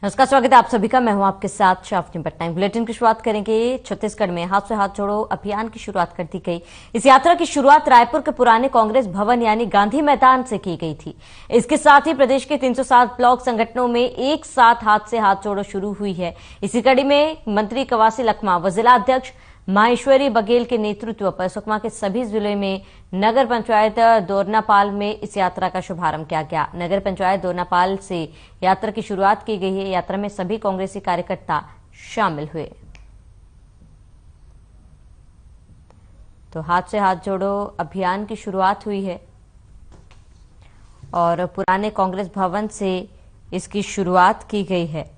नमस्कार, स्वागत है आप सभी का। मैं हूं आपके साथ शाफनी पटनायक। बुलेटिन की शुरुआत करेंगे। छत्तीसगढ़ में हाथ से हाथ जोड़ो अभियान की शुरुआत कर दी गई। इस यात्रा की शुरुआत रायपुर के पुराने कांग्रेस भवन यानी गांधी मैदान से की गई थी। इसके साथ ही प्रदेश के 307 ब्लॉक संगठनों में एक साथ हाथ से हाथ जोड़ो शुरू हुई है। इसी कड़ी में मंत्री कवासी लखमा व जिला अध्यक्ष माहेश्वरी बघेल के नेतृत्व पर सुकमा के सभी जिले में नगर पंचायत दोरनापाल में इस यात्रा का शुभारंभ किया गया। नगर पंचायत दोरनापाल से यात्रा की शुरुआत की गई है। यात्रा में सभी कांग्रेसी कार्यकर्ता शामिल हुए। तो हाथ से हाथ जोड़ो अभियान की शुरुआत हुई है और पुराने कांग्रेस भवन से इसकी शुरुआत की गई है।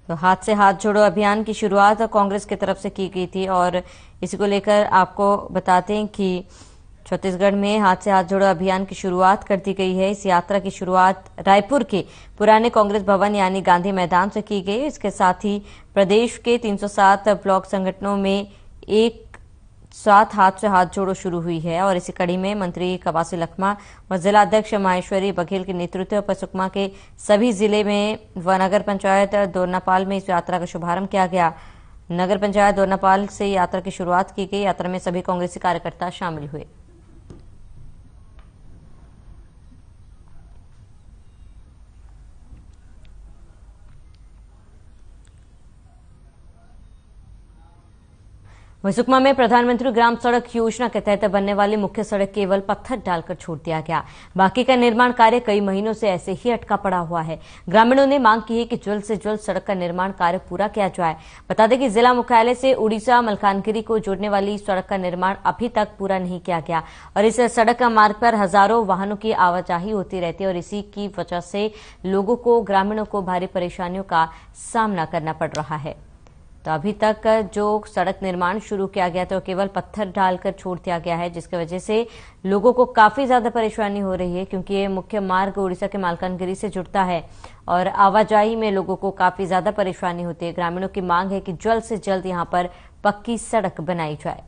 तो हाथ से हाथ जोड़ो अभियान की शुरुआत कांग्रेस की तरफ से की गई थी और इसी को लेकर आपको बताते हैं कि छत्तीसगढ़ में हाथ से हाथ जोड़ो अभियान की शुरुआत कर दी गई है। इस यात्रा की शुरुआत रायपुर के पुराने कांग्रेस भवन यानी गांधी मैदान से की गई। इसके साथ ही प्रदेश के 307 ब्लॉक संगठनों में एक साथ हाथ से हाथ जोड़ो शुरू हुई है और इसी कड़ी में मंत्री कवासी लखमा व जिला अध्यक्ष माहेश्वरी बघेल के नेतृत्व पर सुकमा के सभी जिले में व नगर पंचायत दोरनापाल में इस यात्रा का शुभारंभ किया गया। नगर पंचायत दोरनापाल से यात्रा की शुरुआत की गई। यात्रा में सभी कांग्रेसी कार्यकर्ता शामिल हुए। वहीं सुकमा में प्रधानमंत्री ग्राम सड़क योजना के तहत बनने वाली मुख्य सड़क केवल पत्थर डालकर छोड़ दिया गया। बाकी का निर्माण कार्य कई महीनों से ऐसे ही अटका पड़ा हुआ है। ग्रामीणों ने मांग की है कि जल्द से जल्द सड़क का निर्माण कार्य पूरा किया जाए। बता दें कि जिला मुख्यालय से उड़ीसा मलकानगिरी को जोड़ने वाली सड़क का निर्माण अभी तक पूरा नहीं किया गया और इस सड़क मार्ग पर हजारों वाहनों की आवाजाही होती रहती है और इसी की वजह से लोगों को, ग्रामीणों को भारी परेशानियों का सामना करना पड़ रहा है। तो अभी तक जो सड़क निर्माण शुरू किया गया था वो केवल पत्थर डालकर छोड़ दिया गया है, जिसकी वजह से लोगों को काफी ज्यादा परेशानी हो रही है क्योंकि ये मुख्य मार्ग उड़ीसा के मालकानगिरी से जुड़ता है और आवाजाही में लोगों को काफी ज्यादा परेशानी होती है। ग्रामीणों की मांग है कि जल्द से जल्द यहां पर पक्की सड़क बनाई जाए।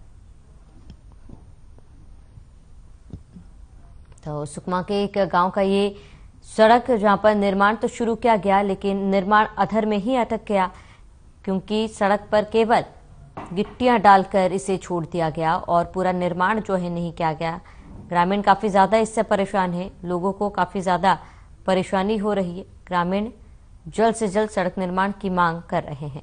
तो सुकमा के एक गांव का ये सड़क जहां पर निर्माण तो शुरू किया गया लेकिन निर्माण अधर में ही अटक गया क्योंकि सड़क पर केवल गिट्टियां डालकर इसे छोड़ दिया गया और पूरा निर्माण जो है नहीं किया गया। ग्रामीण काफी ज्यादा इससे परेशान है। लोगों को काफी ज्यादा परेशानी हो रही है। ग्रामीण जल्द से जल्द सड़क निर्माण की मांग कर रहे हैं।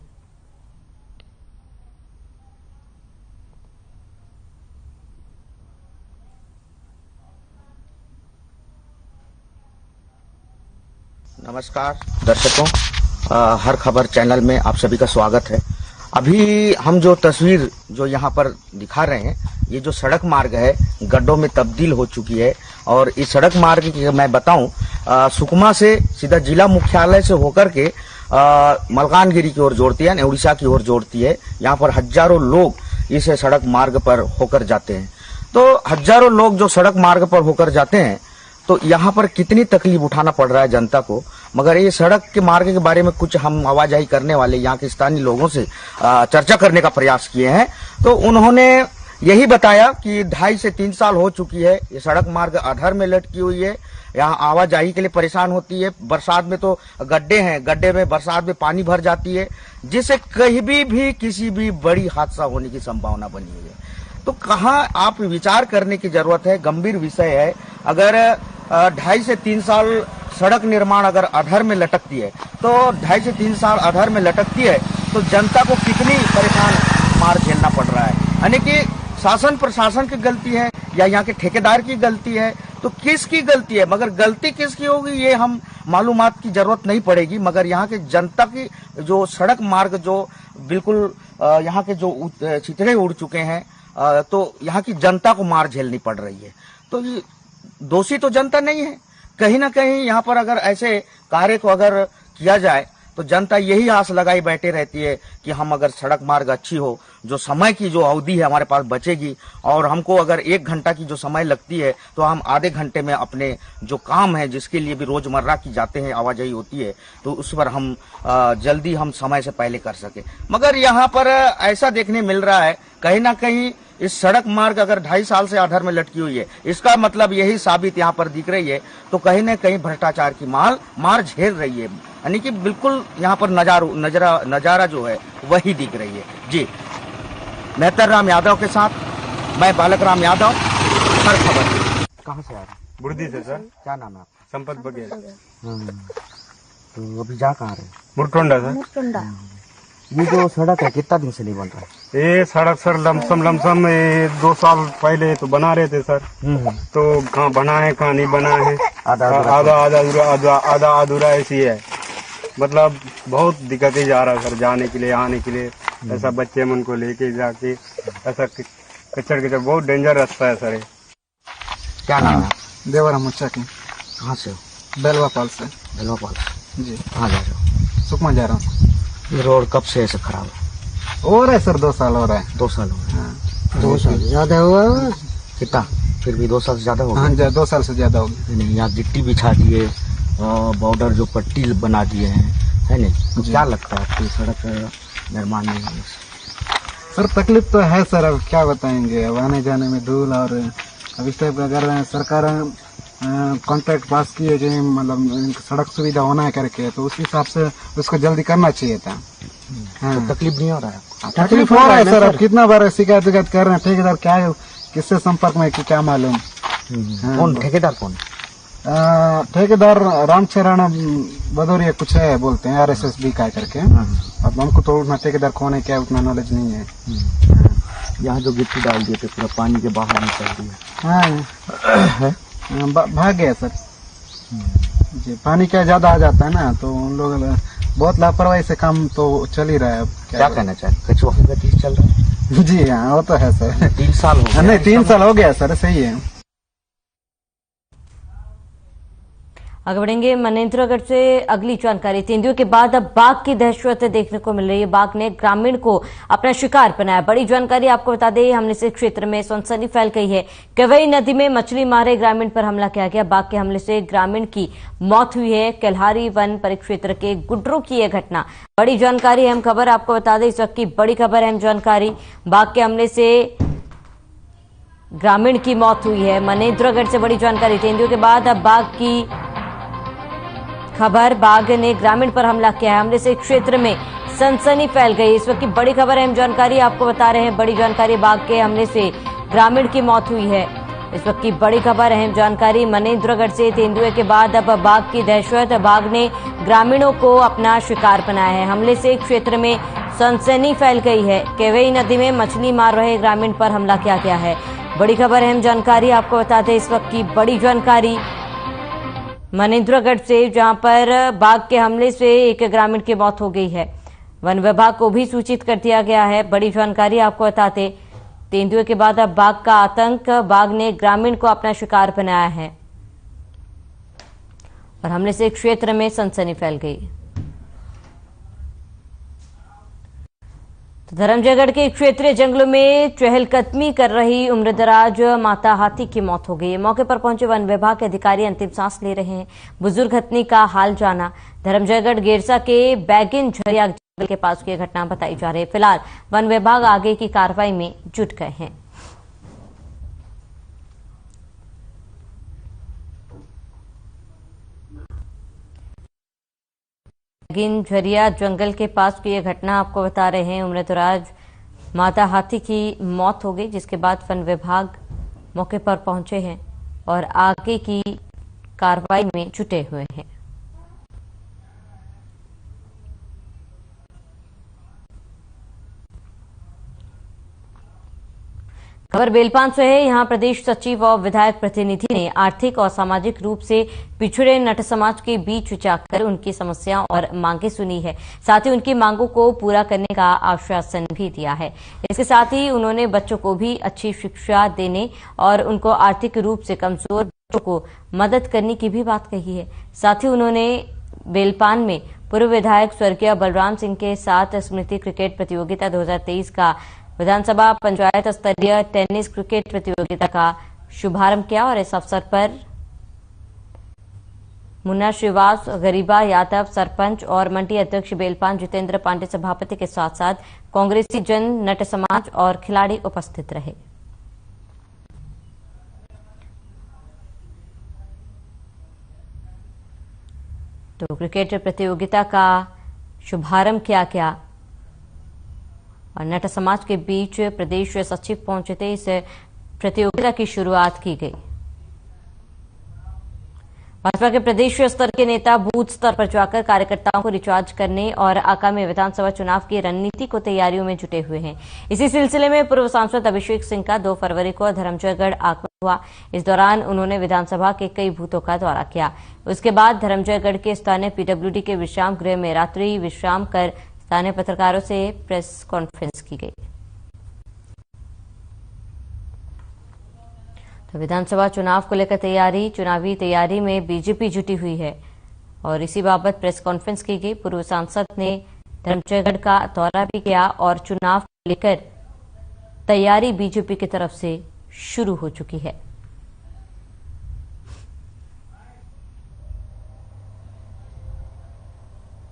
नमस्कार दर्शकों, हर खबर चैनल में आप सभी का स्वागत है। अभी हम जो तस्वीर जो यहाँ पर दिखा रहे हैं, ये जो सड़क मार्ग है गड्ढों में तब्दील हो चुकी है और इस सड़क मार्ग की मैं बताऊं, सुकमा से सीधा जिला मुख्यालय से होकर के मलकानगिरी की ओर जोड़ती है, उड़ीसा की ओर जोड़ती है। यहाँ पर हजारों लोग इस सड़क मार्ग पर होकर जाते हैं। तो हजारों लोग जो सड़क मार्ग पर होकर जाते हैं तो यहाँ पर कितनी तकलीफ उठाना पड़ रहा है जनता को। मगर ये सड़क के मार्ग के बारे में कुछ हम आवाजाही करने वाले यहाँ के स्थानीय लोगों से चर्चा करने का प्रयास किए हैं। तो उन्होंने यही बताया कि 2.5 से 3 साल हो चुकी है ये सड़क मार्ग अधर में लटकी हुई है। यहाँ आवाजाही के लिए परेशान होती है। बरसात में तो गड्ढे हैं, गड्ढे में बरसात में पानी भर जाती है जिससे कहीं भी किसी भी बड़ी हादसा होने की संभावना बनी हुई है। तो कहाँ आप विचार करने की जरूरत है, गंभीर विषय है। अगर 2.5 से 3 साल सड़क निर्माण अगर अधर में लटकती है तो 2.5 से 3 साल अधर में लटकती है तो जनता को कितनी परेशान मार झेलना पड़ रहा है। यानी कि शासन प्रशासन की गलती है या यहाँ के ठेकेदार की गलती है, तो किसकी गलती है? मगर गलती किसकी होगी ये हम मालूमात की जरूरत नहीं पड़ेगी। मगर यहाँ के जनता की जो सड़क मार्ग जो बिल्कुल यहाँ के जो छितड़े उड़ चुके हैं, तो यहाँ की जनता को मार झेलनी पड़ रही है। तो ये दोषी तो जनता नहीं है। कहीं ना कहीं यहाँ पर अगर ऐसे कार्य को अगर किया जाए तो जनता यही आस लगाई बैठे रहती है कि हम अगर सड़क मार्ग अच्छी हो, जो समय की जो अवधि है हमारे पास बचेगी और हमको अगर 1 घंटा की जो समय लगती है तो हम आधे घंटे में अपने जो काम है जिसके लिए भी रोजमर्रा की जाते हैं आवाजाही होती है तो उस पर हम जल्दी हम समय से पहले कर सके। मगर यहाँ पर ऐसा देखने मिल रहा है कहीं ना कहीं इस सड़क मार्ग अगर 2.5 साल से अधर में लटकी हुई है, इसका मतलब यही साबित यहाँ पर दिख रही है। तो कहीं न कहीं भ्रष्टाचार की मार झेल रही है, यानी कि बिल्कुल यहाँ पर नजारा जो है वही दिख रही है। जी, मेहतर राम यादव के साथ मैं बालक राम यादव, हर खबर। कहाँ से आ रहे? बुर्दी से सर। क्या नाम है आपका? संपत बघेल। तो अभी जा कहाँ रहे? मुरटोंडा सर। ये जो सड़क है कितना दिन से नहीं बन रहा है? ये सड़क सर लमसम 2 साल पहले तो बना रहे थे सर। तो कहाँ बना है कहाँ नहीं बना है, आधा अधूरा ऐसी है। मतलब बहुत दिक्कतें जा रहा है सर, जाने के लिए आने के लिए। ऐसा बच्चे मन को लेके जाके ऐसा कचड़ बहुत डेंजर रास्ता है सर। क्या नाम है? देवरा मुच्चा की। कहाँ से हो? बेलवापाल से। बेलवापाल जी। कहाँ जा रहे हो? सुकमा जा रहा हूँ। ये रोड कब से ऐसे खराब है? हो रहा है सर, 2 साल हो रहा है। 2 साल हो गए। हाँ। 2 साल ज्यादा हुआ कितना? फिर भी 2 साल से ज्यादा हो गया। हाँ, 2 साल से ज्यादा हो गया। नहीं, यहाँ गिट्टी बिछा दिए, बॉर्डर जो पट्टी बना दिए हैं, है नहीं? तो क्या लगता है आपको सड़क निर्माण नहीं होने से? सर तकलीफ तो है सर, अब क्या बताएंगे। अब आने जाने में धूल, और अब इस टाइप अगर सरकार कॉन्ट्रैक्ट पास किए कि मतलब सड़क सुविधा होना है करके, तो उस हिसाब से उसको जल्दी करना चाहिए था। हाँ। तो तकलीफ नहीं हो रहा है? तकलीफ हो रहा है सर। अब कितना बार शिकायत कर रहे हैं। ठेकेदार क्या है, किससे संपर्क में कि क्या मालूम। कौन ठेकेदार? कौन ठेकेदार? रामचरण भदौरिया कुछ है बोलते हैं, RSSB का करके। अब हमको तो उतना ठेकेदार कौन है क्या उतना नॉलेज नहीं है। यहाँ जो गिट्टी डाल दिए थे पूरा पानी के बाहर निकल दिया। हाँ, भाग गया सर जी। पानी क्या ज्यादा आ जाता है ना, तो उन लोग बहुत लापरवाही से काम तो चल ही रहा है। अब क्या कहना चाहिए? कचुआ की गति चल रहा है। जी हाँ, वो तो है सर। 3 साल हो गए। नहीं, 3 साल हो गया सर, सही है। आगे बढ़ेंगे मनेंद्रगढ़ से अगली जानकारी। तेंदुए के बाद अब बाघ की दहशत देखने को मिल रही है। बाघ ने ग्रामीण को अपना शिकार बनाया। बड़ी जानकारी आपको बता दें, हमले से क्षेत्र में सनसनी फैल गई है। केवई नदी में मछली मारे ग्रामीण पर हमला किया गया। बाघ के हमले से ग्रामीण की मौत हुई है। केल्हारी वन परिक्षेत्र के गुड्रू की यह घटना। बड़ी जानकारी, अहम खबर आपको बता दें, इस वक्त की बड़ी खबर, अहम जानकारी। बाघ के हमले से ग्रामीण की मौत हुई है। मनेंद्रगढ़ से बड़ी जानकारी। तेंदुए के बाद अब बाघ की खबर। बाघ ने ग्रामीण पर हमला किया है। हमले से क्षेत्र में सनसनी फैल गई। इस वक्त की बड़ी खबर, अहम जानकारी आपको बता रहे हैं। बड़ी जानकारी, बाघ के हमले से ग्रामीण की मौत हुई है। इस वक्त की बड़ी खबर, अहम जानकारी। मनेंद्रगढ़ से तेंदुए के बाद अब बाघ की दहशत। बाघ ने ग्रामीणों को अपना शिकार बनाया है। हमले से क्षेत्र में सनसनी फैल गई है। केवई नदी में मछली मार रहे ग्रामीण पर हमला किया गया है। बड़ी खबर, अहम जानकारी आपको बताते हैं। इस वक्त की बड़ी जानकारी मनेंद्रगढ़ से, जहां पर बाघ के हमले से एक ग्रामीण की मौत हो गई है। वन विभाग को भी सूचित कर दिया गया है। बड़ी जानकारी आपको बताते, तेंदुए के बाद अब बाघ का आतंक। बाघ ने ग्रामीण को अपना शिकार बनाया है और हमले से क्षेत्र में सनसनी फैल गई। धर्मजयगढ़ के क्षेत्रीय जंगलों में चहलकदमी कर रही उम्रदराज माता हाथी की मौत हो गई है। मौके पर पहुंचे वन विभाग के अधिकारी अंतिम सांस ले रहे हैं। बुजुर्ग हथनी का हाल जाना। धर्मजयगढ़ गेरसा के बैगिन झरिया जंगल के पास की घटना बताई जा रही है। फिलहाल वन विभाग आगे की कार्रवाई में जुट गए हैं। बैगिन झरिया जंगल के पास की यह घटना आपको बता रहे हैं। उम्रदराज माता हाथी की मौत हो गई, जिसके बाद वन विभाग मौके पर पहुंचे हैं और आगे की कार्रवाई में जुटे हुए हैं। खबर बेलपान से है। यहां प्रदेश सचिव और विधायक प्रतिनिधि ने आर्थिक और सामाजिक रूप से पिछड़े नट समाज के बीच जाकर उनकी समस्याएं और मांगे सुनी है। साथ ही उनकी मांगों को पूरा करने का आश्वासन भी दिया है। इसके साथ ही उन्होंने बच्चों को भी अच्छी शिक्षा देने और उनको आर्थिक रूप से कमजोर बच्चों को मदद करने की भी बात कही है। साथ ही उन्होंने बेलपान में पूर्व विधायक स्वर्गीय बलराम सिंह के साथ स्मृति क्रिकेट प्रतियोगिता 2023 का विधानसभा पंचायत स्तरीय टेनिस क्रिकेट प्रतियोगिता का शुभारंभ किया और इस अवसर पर मुन्ना श्रीवास, गरीबा यादव सरपंच और मंडी अध्यक्ष बेलपान जितेंद्र पांडे सभापति के साथ साथ कांग्रेसी जन, नट समाज और खिलाड़ी उपस्थित रहे। तो क्रिकेट प्रतियोगिता का शुभारंभ किया गया और नट समाज के बीच प्रदेश सचिव पहुंचे थे। इस प्रतियोगिता की शुरुआत की गई। भाजपा के प्रदेश स्तर के नेता बूथ स्तर पर जाकर कार्यकर्ताओं को रिचार्ज करने और आगामी विधानसभा चुनाव की रणनीति को तैयारियों में जुटे हुए हैं। इसी सिलसिले में पूर्व सांसद अभिषेक सिंह का 2 फरवरी को धर्मजयगढ़ आगमन हुआ। इस दौरान उन्होंने विधानसभा के कई बूथों का दौरा किया। उसके बाद धर्मजयगढ़ के स्थानीय पीडब्ल्यूडी के विश्राम गृह में रात्रि विश्राम कर स्थानीय पत्रकारों से प्रेस कॉन्फ्रेंस की गई। तो विधानसभा चुनाव को लेकर चुनावी तैयारी में बीजेपी जुटी हुई है और इसी बाबत प्रेस कॉन्फ्रेंस की गई। पूर्व सांसद ने धर्मजयगढ़ का दौरा भी किया और चुनाव को लेकर तैयारी बीजेपी की तरफ से शुरू हो चुकी है।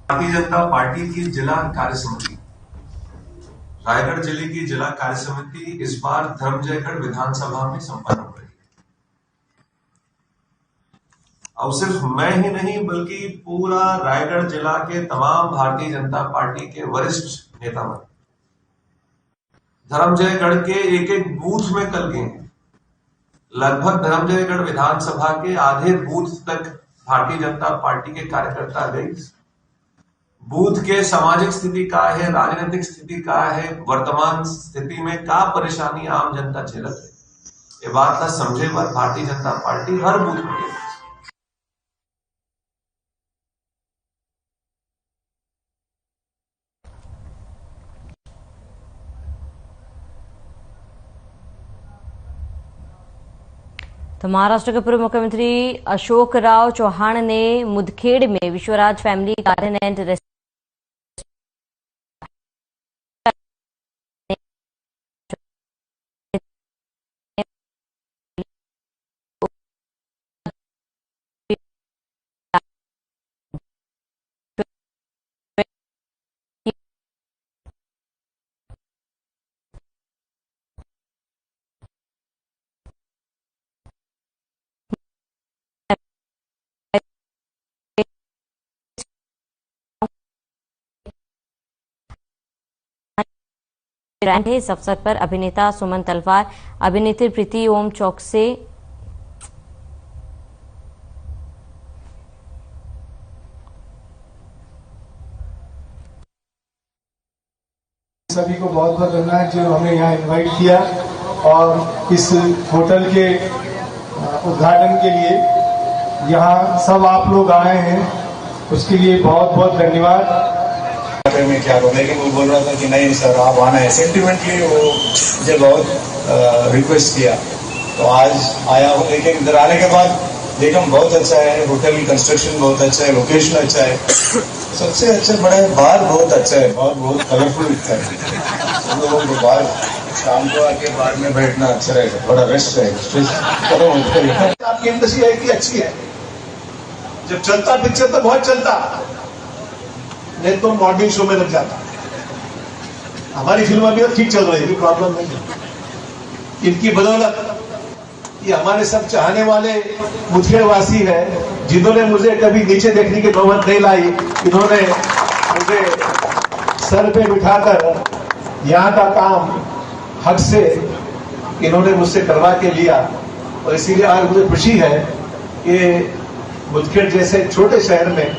भारतीय जनता पार्टी की जिला कार्य समिति, रायगढ़ जिले की जिला कार्य समिति इस बार धर्मजयगढ़ विधानसभा में संपन्न हो रही है। अब सिर्फ मैं ही नहीं बल्कि पूरा रायगढ़ जिला के तमाम भारतीय जनता पार्टी के वरिष्ठ नेतागण धर्मजयगढ़ के एक एक बूथ में कल गए। लगभग धर्मजयगढ़ विधानसभा के आधे बूथ तक भारतीय जनता पार्टी के कार्यकर्ता गए। बूथ के सामाजिक स्थिति का है, राजनीतिक स्थिति का है, वर्तमान स्थिति में का परेशानी आम जनता झेलत है, ये बात न समझे पर भारतीय जनता पार्टी हर बूथ में गई। तो महाराष्ट्र के पूर्व मुख्यमंत्री अशोक राव चौहान ने मुदखेड़ में Vishwaraj family garden and restaurant है। इस अवसर पर अभिनेता सुमन तलवार, अभिनेत्री प्रीति ओम चौकसे, सभी को बहुत बहुत धन्यवाद जो हमें यहाँ इनवाइट किया और इस होटल के उद्घाटन के लिए यहाँ सब आप लोग आए हैं, उसके लिए बहुत बहुत धन्यवाद। में क्या बोल, लेकिन वो बोल रहा था कि नहीं सर आप आना है। सेंटिमेंटली वो मुझे बहुत रिक्वेस्ट किया तो आज आया हूँ। लेकिन इधर आने के बाद देखा बहुत अच्छा है, होटल की कंस्ट्रक्शन बहुत अच्छा है, लोकेशन अच्छा है, सबसे अच्छा बड़ा है, बार बहुत अच्छा है, बहुत कलरफुल दिखता है। हम लोगों को बाहर शाम को आके बाहर में बैठना अच्छा रहेगा, बड़ा रेस्ट रहेगा। आपकी इंडस्ट्री है कि अच्छी है, जब चलता पिक्चर तो बहुत चलता, नहीं तो मॉर्निंग शो में लग जाता। हमारी फिल्म अभी ठीक चल रही है, प्रॉब्लम नहीं है। इनकी बदौलत ये हमारे सब चाहने वाले मुदखेड़ वासी है, जिन्होंने मुझे कभी नीचे देखने की नौबत नहीं लाई, इन्होंने मुझे सर पे बिठाकर यहाँ का काम हक से इन्होंने मुझसे करवा के लिया और इसीलिए आज मुझे खुशी है कि मुदखेड़ जैसे छोटे शहर में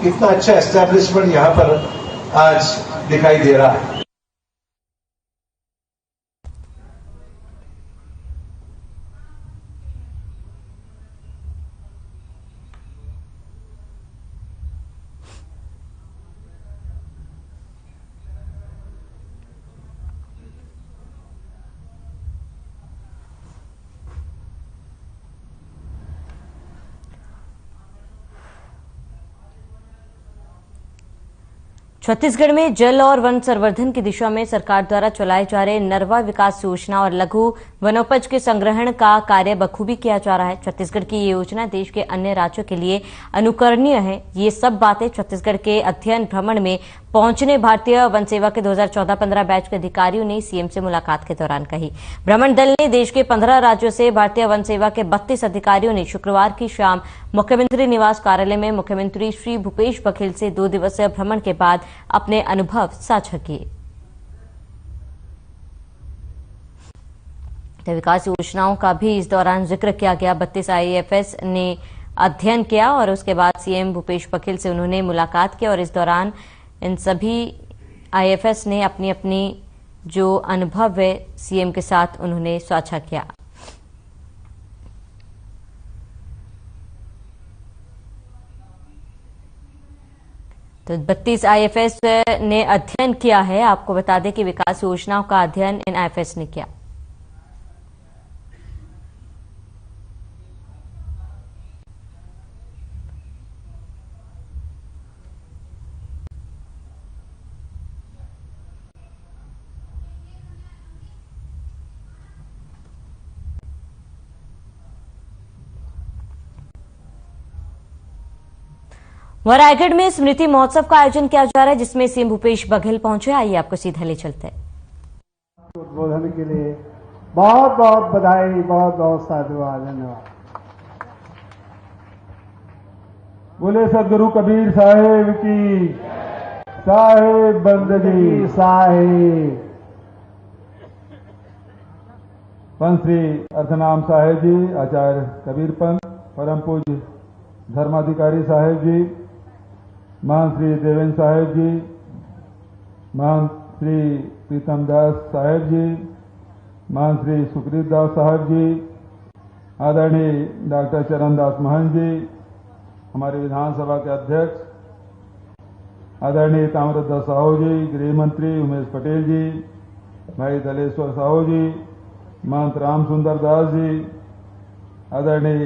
इतना अच्छा एस्टैब्लिशमेंट यहाँ पर आज दिखाई दे रहा है। छत्तीसगढ़ में जल और वन संवर्धन की दिशा में सरकार द्वारा चलाए जा रहे नरवा विकास योजना और लघु वनोपज के संग्रहण का कार्य बखूबी किया जा रहा है। छत्तीसगढ़ की ये योजना देश के अन्य राज्यों के लिए अनुकरणीय है। ये सब बातें छत्तीसगढ़ के अध्ययन भ्रमण में पहुंचने भारतीय वन सेवा के 2014-15 बैच के अधिकारियों ने सीएम से मुलाकात के दौरान कही। भ्रमण दल ने देश के 15 राज्यों से भारतीय वन सेवा के 32 अधिकारियों ने शुक्रवार की शाम मुख्यमंत्री निवास कार्यालय में मुख्यमंत्री श्री भूपेश बघेल से 2 दिवसीय भ्रमण के बाद अपने अनुभव साझा किए। विकास योजनाओं का भी इस दौरान जिक्र किया गया। 32 आईएफएस ने अध्ययन किया और उसके बाद सीएम भूपेश बघेल से उन्होंने मुलाकात की और इस दौरान इन सभी आईएफएस ने अपनी अपनी जो अनुभव है सीएम के साथ उन्होंने साझा किया। तो 32 आईएफएस ने अध्ययन किया है। आपको बता दें कि विकास योजनाओं का अध्ययन इन आईएफएस ने किया। वह रायगढ़ में स्मृति महोत्सव का आयोजन किया जा रहा है, जिसमें सीएम भूपेश बघेल पहुंचे। आइए आपको सीधा ले चलते हैं। उद्बोधन के लिए बहुत बहुत बधाई, बहुत बहुत साधुवाद, धन्यवाद। बोले सदगुरु कबीर साहेब की, साहेब बंदगी साहेब। पंत श्री अर्धनाम साहेब जी, आचार्य कबीर पंत, परम पूज्य धर्माधिकारी साहेब जी, महंत श्री देवेंद्र साहेब जी, महंत श्री प्रीतम दास साहेब जी, महंत श्री सुखरीत दास साहेब जी, आदरणीय डॉक्टर चरण दास महंत जी, हमारे विधानसभा के अध्यक्ष आदरणीय ताम्रध्वज साहू जी, गृह मंत्री उमेश पटेल जी, भाई दलेश्वर साहू जी, महंत राम सुंदर दास जी, आदरणीय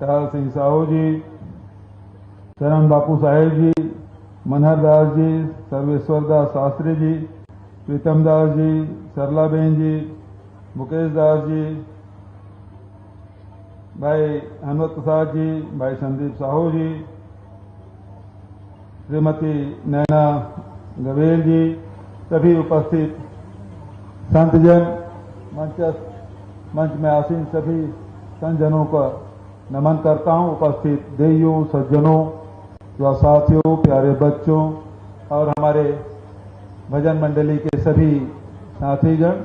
टहल सिंह साहू जी, चरण बापू साहेब जी, मनहर दास जी, सर्वेश्वर दास शास्त्री जी, प्रीतम दास जी, सरला बेन जी, मुकेश दास जी, भाई हनुमत प्रसाद जी, भाई संदीप साहू जी, श्रीमती नैना गवेल जी, सभी उपस्थित संतजन, मंच में आसीन सभी संतजनों को नमन करता हूं। उपस्थित देवियों, सज्जनों, साथियों, प्यारे बच्चों और हमारे भजन मंडली के सभी साथीगण,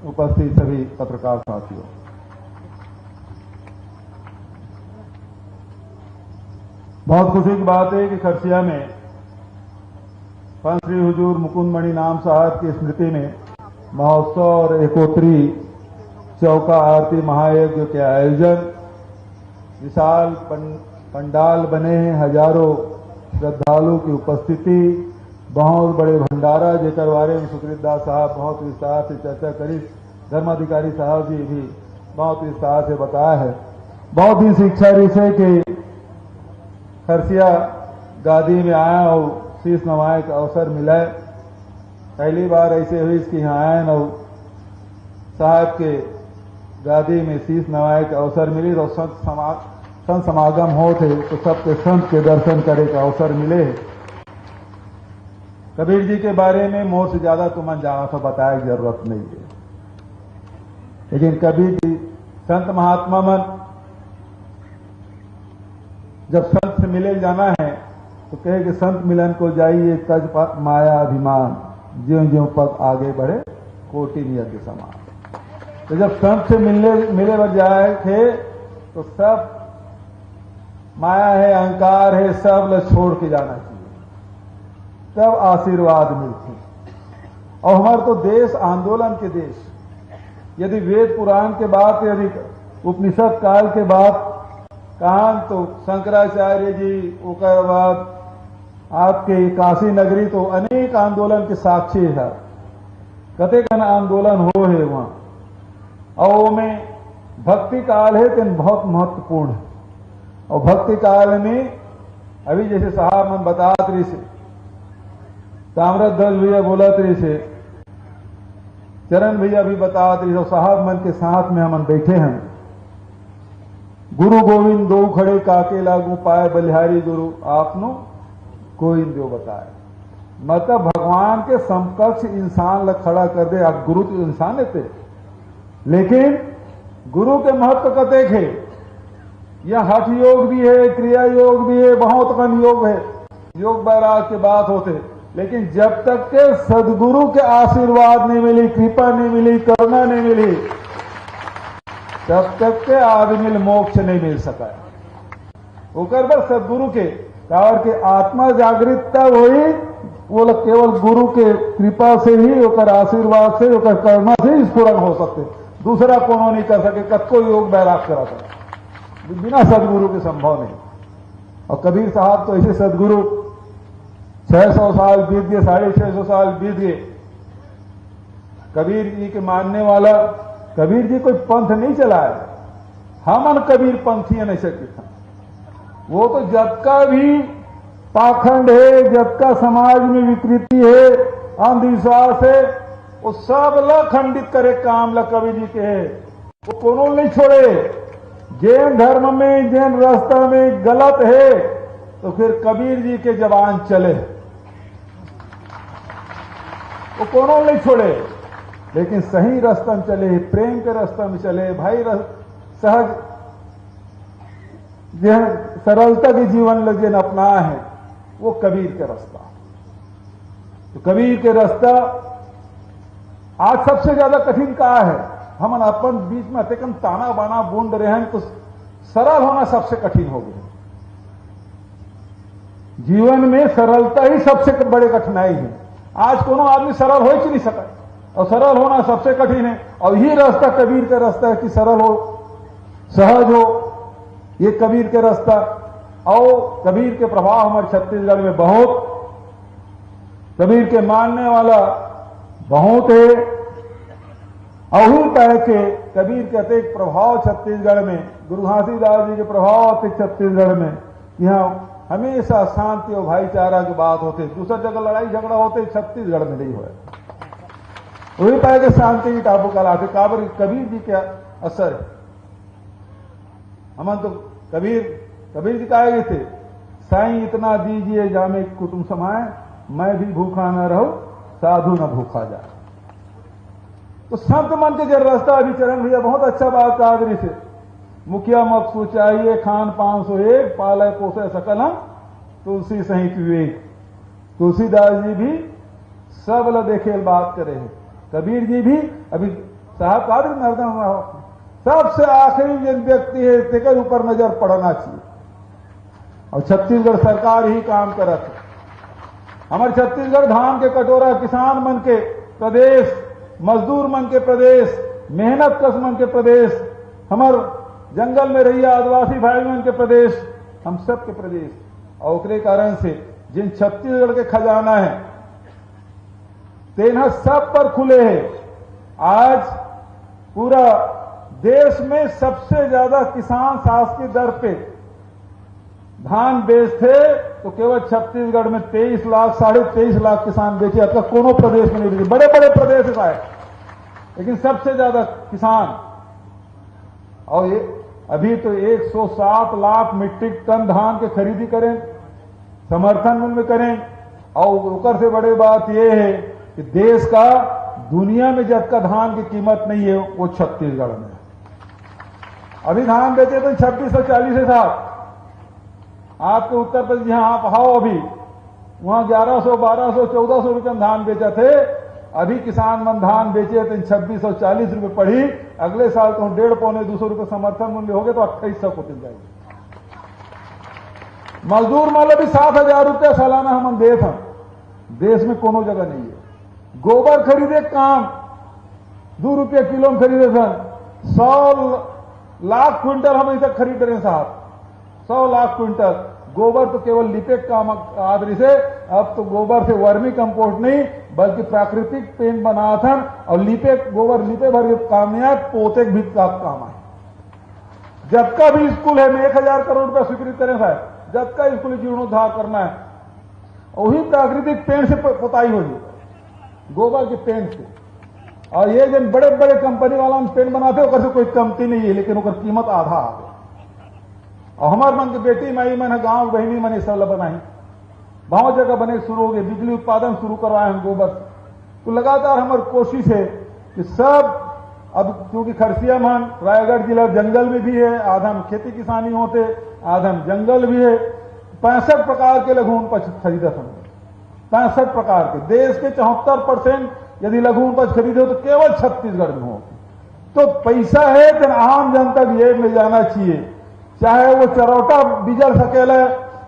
उपस्थित सभी पत्रकार साथियों, बहुत खुशी की बात है कि खरसिया में पंत श्री हुजूर मुकुंद मणि नाम साहब की स्मृति में महोत्सव और एकोत्री चौका आरती महायज्ञ के आयोजन, विशाल पंडाल बने हैं, हजारों श्रद्धालु की उपस्थिति, बहुत बड़े भंडारा जेकर बारे में सुखरीत दास साहब बहुत विस्तार से चर्चा करी, धर्माधिकारी साहब जी भी बहुत विस्तार से बताया है। बहुत ही शिक्षा विषय के खरसिया गादी में आया और शीश नवाए का अवसर मिला है। पहली बार ऐसे हुई इसकी यहाँ आए और साहब के गादी में शीश नवाए का अवसर मिली और संत समागम हो थे तो सबके संत के दर्शन करे का अवसर मिले। कबीर जी के बारे में मोर से ज्यादा तुमन जाना तो बताया की जरूरत नहीं है, लेकिन कबीर जी संत महात्मा मन जब संत से मिले जाना है तो कहे कि संत मिलन को जाइए तज माया अभिमान, ज्यों ज्यों पग आगे बढ़े कोटि नियत समान। तो जब संत से मिले बर जाए थे तो सब माया है, अहंकार है, सब ल छोड़ के जाना चाहिए, तब आशीर्वाद मिलते। और हमारे तो देश आंदोलन के देश, यदि वेद पुराण के बाद, यदि उपनिषद काल के बाद कहां तो शंकराचार्य जी, उसके बाद आपके काशी नगरी तो अनेक आंदोलन के साक्षी है, कते का आंदोलन हो है वहां। और में भक्ति काल है तो बहुत महत्वपूर्ण है। और भक्ति काल में अभी जैसे साहब मन बतात रही से, ताम्रध्वज भैया बोलत रही से, चरण भैया भी बतात रही, साहब मन के साथ में हम बैठे हैं। गुरु गोविंद दो खड़े काके लागू पाए, बलिहारी गुरु आपनो कोई दो बताए। मतलब भगवान के समकक्ष इंसान ला खड़ा कर दे। आप गुरु तो इंसान थे, लेकिन गुरु के महत्व कतेक है। यह हठ योग भी है, क्रिया योग भी है, बहुत कन योग है, योग बैराग की बात होते। लेकिन जब तक के सदगुरु के आशीर्वाद नहीं मिली, कृपा नहीं मिली, करुणा नहीं मिली, तब तक के आदमी मोक्ष नहीं मिल सका। ओकर पर सदगुरु के और के आत्मा जागृतता हुई, वो लोग केवल गुरु के कृपा से ही, ओकर आशीर्वाद से, ओकर करुणा से ही स्फुरन हो सकते। दूसरा कोनो नहीं कर सके, कतको योग बैराग करा था, बिना सदगुरु के संभव नहीं। और कबीर साहब तो ऐसे सदगुरु 600 साल बीत गए, 650 साल बीत गए। कबीर जी के मानने वाला, कबीर जी कोई पंथ नहीं चलाया, हमन कबीर पंथी नहीं सकते था। वो तो जब का भी पाखंड है, जब का समाज में विकृति है, अंधविश्वास है, वो सब ला खंडित करे काम ला कबीर जी के है। वो कोनो नहीं छोड़े। जैन धर्म में, जैन रास्ता में गलत है तो फिर कबीर जी के जबान चले, वो कोनो नहीं छोड़े। लेकिन सही रास्ता में चले, प्रेम के रास्ता में चले, भाई सहज सरलता के जीवन लगे अपना है, वो कबीर के रास्ता। तो कबीर के रास्ता आज सबसे ज्यादा कठिन कहा है। हम अपन बीच में अतिकम ताना बाना बूंद रहे हैं, तो सरल होना सबसे कठिन हो गया। जीवन में सरलता ही सबसे बड़ी कठिनाई है। आज कोनो आदमी सरल हो ही नहीं सका, और सरल होना सबसे कठिन है। और यही रास्ता कबीर का रास्ता है कि सरल हो, सहज हो, ये कबीर के रास्ता। और कबीर के प्रभाव हमारे छत्तीसगढ़ में बहुत, कबीर के मानने वाला बहुत है। और पाए के कबीर के अतिक प्रभाव छत्तीसगढ़ में, गुरु घासीदास जी के प्रभाव अतिक छत्तीसगढ़ में। यहाँ हमेशा शांति और भाईचारा की बात होती, दूसरा जगह लड़ाई झगड़ा होते, छत्तीसगढ़ में नहीं हुआ। वही पाए के शांति की टापू कलाते काबर कबीर जी के असर है। हम तो कबीर जी कहे थे, साईं इतना दीजिए जामे कुटुंब समाए, मैं भी भूखा न रहूं, साधु न भूखा जाए। तो संत मन के जब रास्ता अभी चरण भैया बहुत अच्छा बात कादरी से, मुखिया मकसू चाहिए, खान 501, पालय पोषय सकलम, तुलसी सहित विवेक। तुलसीदास जी भी सब ल देखे बात करे हैं, कबीर जी भी। अभी साहब कादरी नर्दन सबसे आखिरी जिन व्यक्ति है, तेकर ऊपर नजर पड़ना चाहिए। और छत्तीसगढ़ सरकार ही काम करत है। हमारे छत्तीसगढ़ धान के कटोरा, किसान मन के प्रदेश, मजदूर मन के प्रदेश, मेहनत कश मन के प्रदेश, हमार जंगल में रहिया आदिवासी भाई मन के प्रदेश, हम सब के प्रदेश। और उसके कारण से जिन छत्तीसगढ़ के खजाना है तेना सब पर खुले हैं। आज पूरा देश में सबसे ज्यादा किसान शासकीय दर पे धान बेचते तो केवल छत्तीसगढ़ में 23 लाख, 23.5 लाख किसान बेचे। अब तक कोनो प्रदेश में नहीं बेचे, बड़े बड़े प्रदेश है, लेकिन सबसे ज्यादा किसान। और ये अभी तो 160 लाख मीट्रिक टन धान के खरीदी करें, समर्थन मूल्य में करें। और ऊपर से बड़ी बात यह है कि देश का, दुनिया में जब का धान की कीमत नहीं है वो छत्तीसगढ़ में। अभी धान बेचे तो 2640 है साहब। आपके उत्तर प्रदेश जहां आप आओ, अभी वहां 1100, 1200, 1400 रुपये में धान बेचा थे। अभी किसान मन धान बेचे तो 2640 रुपये पड़ी। अगले साल तो 150-200 रुपये समर्थन मूल्य हो गए तो 2800 को मिल जाएगी। मजदूर मान भी 7000 रुपया सालाना हम दे था। देश में कोनो जगह नहीं है। गोबर खरीदे काम 2 रुपये किलो में खरीदे थे। 100 लाख क्विंटल हम इधर खरीद रहे हैं साहब, 100 लाख क्विंटल गोबर। तो केवल लिपेक काम आदरी से, अब तो गोबर से वर्मी कंपोस्ट नहीं बल्कि प्राकृतिक पेंट बना था। और लिपेक गोबर लिपे भर के काम नहीं है, पोते भी काम है। जब का भी स्कूल है, में 1000 करोड़ रुपया स्वीकृत करें साहब, जब का स्कूल जीर्णोद्धार करना है, वही प्राकृतिक पेंट से पोताई होगी, गोबर के पेंट से। और ये जन बड़े बड़े कंपनी वाला पेंट बनाते हैं, कोई कमती नहीं है, लेकिन ओकर कीमत आधा आ गई। और हमार मन के बेटी माई मन गांव बहनी मन सब बनाई, बहुत जगह बने शुरू हो गए, बिजली उत्पादन शुरू करवाए हम गोबर। तो लगातार हमारी कोशिश है कि सब, अब क्योंकि खरसिया मान रायगढ़ जिला जंगल में भी है, आधा में खेती किसानी होते, आधा में जंगल भी है। 65 प्रकार के लघु उपज खरीदत हमने, 65 प्रकार के। देश के 74% यदि लघु उपज खरीदे तो केवल छत्तीसगढ़ में हो। तो पैसा है तो आम जनता को ये मिल जाना चाहिए, चाहे वो चरौटा बिजल सकेले,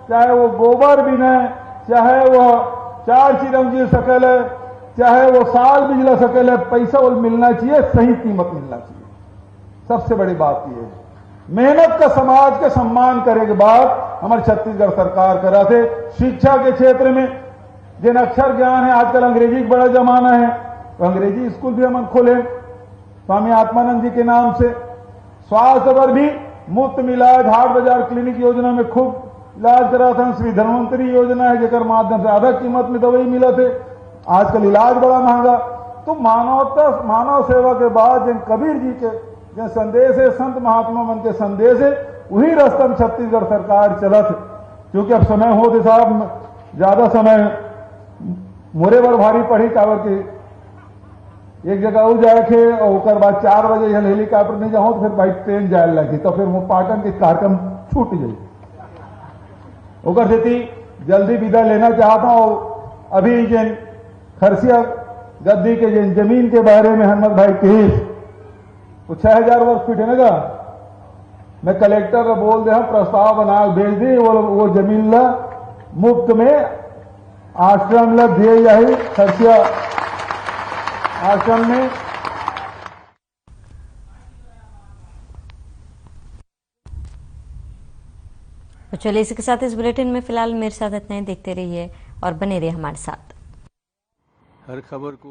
चाहे वो गोबर बिने, चाहे वो 4 चिरंजी सकेले, चाहे वो साल बिजला सकेले, पैसा वो मिलना चाहिए, सही कीमत मिलना चाहिए। सबसे बड़ी बात यह है, मेहनत का समाज के सम्मान करे के बाद हमारी छत्तीसगढ़ सरकार करा थे। शिक्षा के क्षेत्र में जिन अक्षर ज्ञान है, आजकल अंग्रेजी का बड़ा जमाना है, तो अंग्रेजी स्कूल भी हम खोले स्वामी आत्मानंद जी के नाम से। स्वास्थ्य पर भी मुफ्त इलाज, हाट बाजार क्लिनिक योजना में खूब इलाज करा था। श्री धन्वंतरी योजना है, जेकर माध्यम से आधा कीमत में दवाई मिला थे। आजकल इलाज बड़ा महंगा। तो मानवता, मानव सेवा के बाद जिन कबीर जी के जिन संदेश है, संत महात्मा मन के संदेश है, वही रास्ता में छत्तीसगढ़ सरकार चलत। क्योंकि अब समय हो दे साहब, ज्यादा समय मोरे बर भारी पड़ी कावर के एक जगह हो जाए थे, और उसके बाद 4 बजे यहाँ हेलीकॉप्टर नहीं जाओ तो फिर भाई ट्रेन जाए लगी, तो फिर वो पाटन के कार्यक्रम छूट गई। ओकर सेती जल्दी विदा लेना चाहता हूँ। अभी जिन खरसिया गद्दी के जिन जमीन के बारे में हनुमत भाई केस वो 6000 वर्ग फीट है ना, मैं कलेक्टर को बोल दे प्रस्ताव बना भेज दी, वो जमीन ला मुफ्त में आश्रम ला दिए जाए, खरसिया आश्रम में। तो चलिए इसी के साथ इस बुलेटिन में फिलहाल मेरे साथ इतना ही। देखते रहिए और बने रहिए हमारे साथ। हर खबर को